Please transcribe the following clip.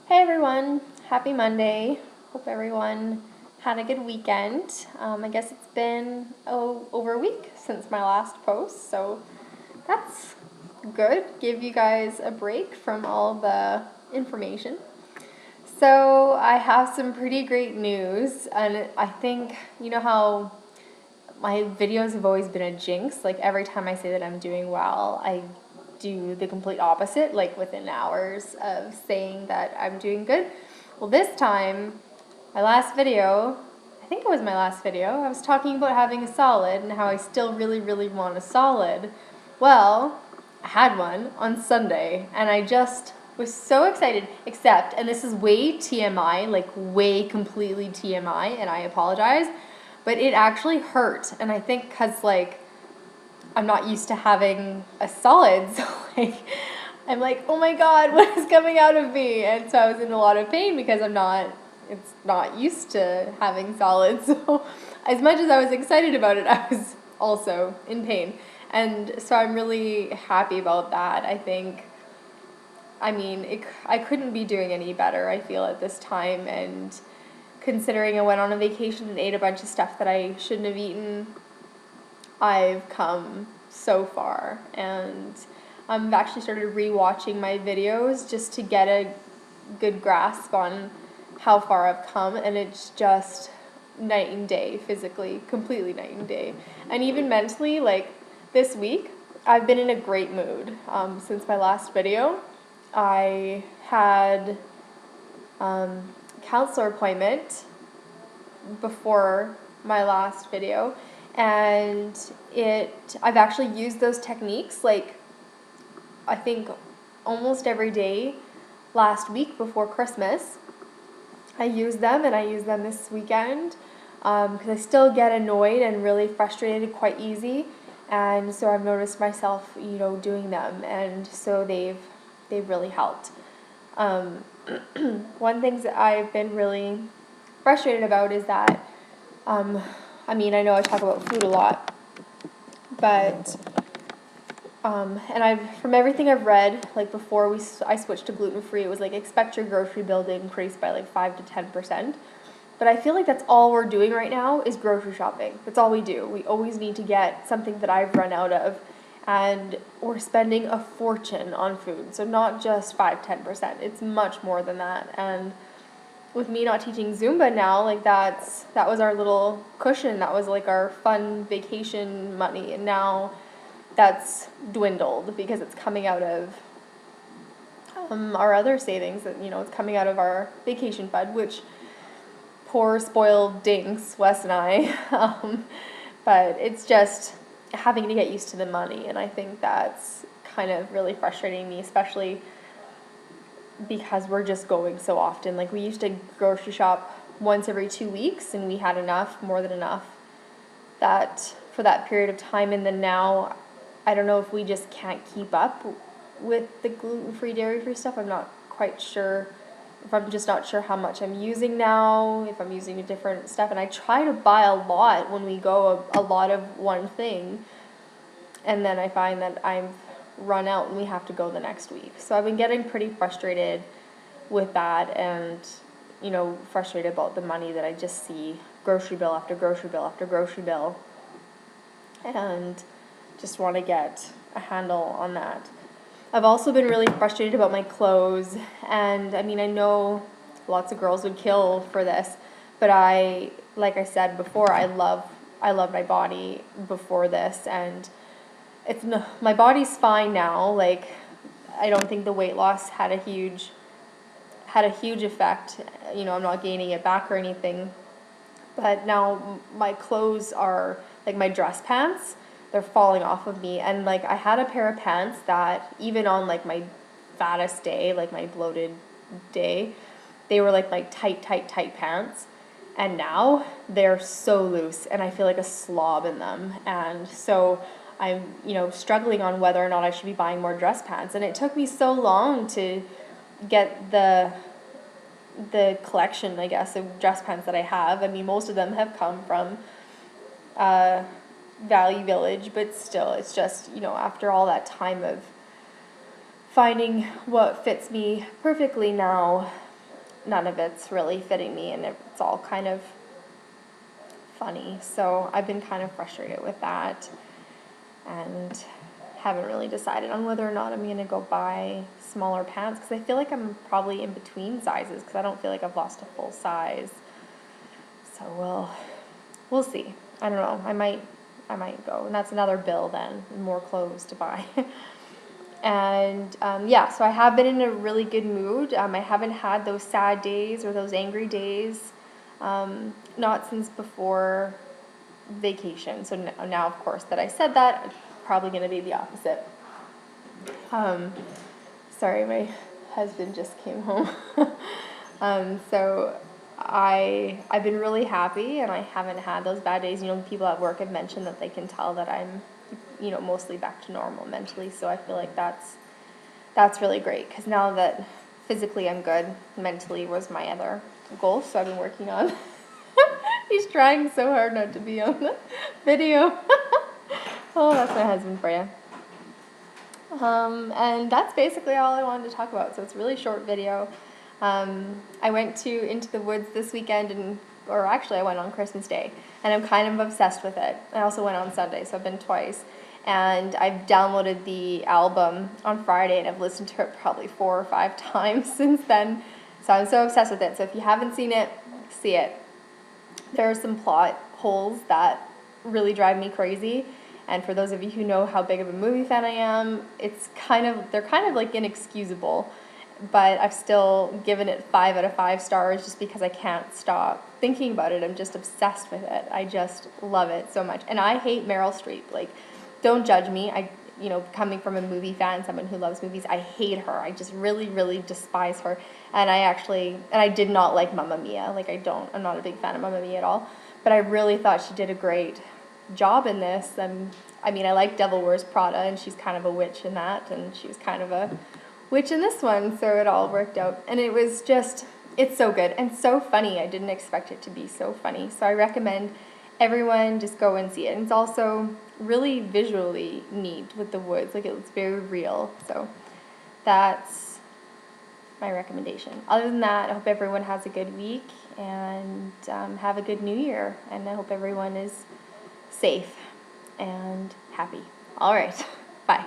Hey everyone, happy Monday. Hope everyone had a good weekend. I guess it's been over a week since my last post, so that's good. Give you guys a break from all the information. So, I have some pretty great news, and I think you know how my videos have always been a jinx. Like every time I say that I'm doing well, I do the complete opposite, like within hours of saying that I'm doing good. Well, this time, my last video, I think it was my last video, I was talking about having a solid and how I still really, really want a solid. Well, I had one on Sunday and I just was so excited, except, and this is way TMI, like way completely TMI, and I apologize, but it actually hurt. And I think because, like, I'm not used to having a solid, so like I'm like, oh my god, what is coming out of me? And so I was in a lot of pain because it's not used to having solids. So as much as I was excited about it, I was also in pain. And so I'm really happy about that. I couldn't be doing any better, I feel, at this time. And considering I went on a vacation and ate a bunch of stuff that I shouldn't have eaten, I've come so far, and I've actually started rewatching my videos just to get a good grasp on how far I've come, and it's just night and day physically, completely night and day. And even mentally, like this week, I've been in a great mood. Since my last video, I had counselor appointment before my last video, and I've actually used those techniques, like, I think almost every day last week before Christmas. I used them, and I used them this weekend because I still get annoyed and really frustrated quite easy, and so I've noticed myself, doing them, and so they've really helped. One thing that I've been really frustrated about is that I know I talk about food a lot, but and from everything I've read, like before I switched to gluten-free, it was like expect your grocery bill to increase by like 5 to 10%. But I feel like that's all we're doing right now is grocery shopping. That's all we do. We always need to get something that I've run out of, and we're spending a fortune on food. So not just 5-10%. It's much more than that. And with me not teaching Zumba now, like that was our little cushion. That was like our fun vacation money, and now that's dwindled because it's coming out of our other savings. That it's coming out of our vacation fund, which poor spoiled dinks, Wes and I. But it's just having to get used to the money, and I think that's kind of really frustrating me, especially because we're just going so often. Like, we used to grocery shop once every 2 weeks, and we had enough, more than enough, that for that period of time. And then now, I don't know if we just can't keep up with the gluten-free, dairy-free stuff. I'm not quite sure. If I'm just not sure how much I'm using now, if I'm using a different stuff. And I try to buy a lot when we go, a lot of one thing, and then I find that I've run out and we have to go the next week. So I've been getting pretty frustrated with that, and frustrated about the money that I just see, grocery bill after grocery bill after grocery bill, and just want to get a handle on that. I've also been really frustrated about my clothes, and I know lots of girls would kill for this, but like I said before, I love my body before this, and my body's fine now. Like, I don't think the weight loss had a huge effect. I'm not gaining it back or anything. But now my clothes are, like, my dress pants, they're falling off of me. And like, I had a pair of pants that even on like my fattest day, like my bloated day, they were like my tight pants. And now they're so loose and I feel like a slob in them. And so I'm, struggling on whether or not I should be buying more dress pants. And it took me so long to get the collection, I guess, of dress pants that I have. Most of them have come from Value Village, but still, it's just, after all that time of finding what fits me perfectly now, none of it's really fitting me, and it's all kind of funny. So I've been kind of frustrated with that, and haven't really decided on whether or not I'm going to go buy smaller pants, because I feel like I'm probably in between sizes, because I don't feel like I've lost a full size. So we'll see. I don't know. I might go, and that's another bill then, more clothes to buy. And yeah, so I have been in a really good mood. I haven't had those sad days or those angry days, not since before vacation. So now, of course, that I said that, it's probably going to be the opposite. Sorry, my husband just came home. So I've been really happy, and I haven't had those bad days. You know, people at work have mentioned that they can tell that I'm, you know, mostly back to normal mentally. So I feel like that's really great, because now that physically I'm good, mentally was my other goal. So I've been working on. He's trying so hard not to be on the video. Oh, that's my husband for you. And that's basically all I wanted to talk about. So it's a really short video. I went into the woods this weekend, or actually I went on Christmas Day, and I'm kind of obsessed with it. I also went on Sunday, so I've been twice. And I've downloaded the album on Friday, and I've listened to it probably 4 or 5 times since then. So I'm so obsessed with it. So if you haven't seen it, see it. There are some plot holes that really drive me crazy. And for those of you who know how big of a movie fan I am, they're kind of like inexcusable. But I've still given it 5 out of 5 stars, just because I can't stop thinking about it. I'm just obsessed with it. I just love it so much. And I hate Meryl Streep. Like, don't judge me. Coming from a movie fan, someone who loves movies, I hate her. I just really, really despise her. And I did not like Mamma Mia. Like, I'm not a big fan of Mamma Mia at all. But I really thought she did a great job in this. I like Devil Wears Prada, and she's kind of a witch in that, and she was kind of a witch in this one, so it all worked out. And it's so good and so funny. I didn't expect it to be so funny. So I recommend everyone just go and see it. And it's also really visually neat with the woods. Like, it's very real. So that's my recommendation. Other than that, I hope everyone has a good week, and have a good new year. And I hope everyone is safe and happy. All right. Bye.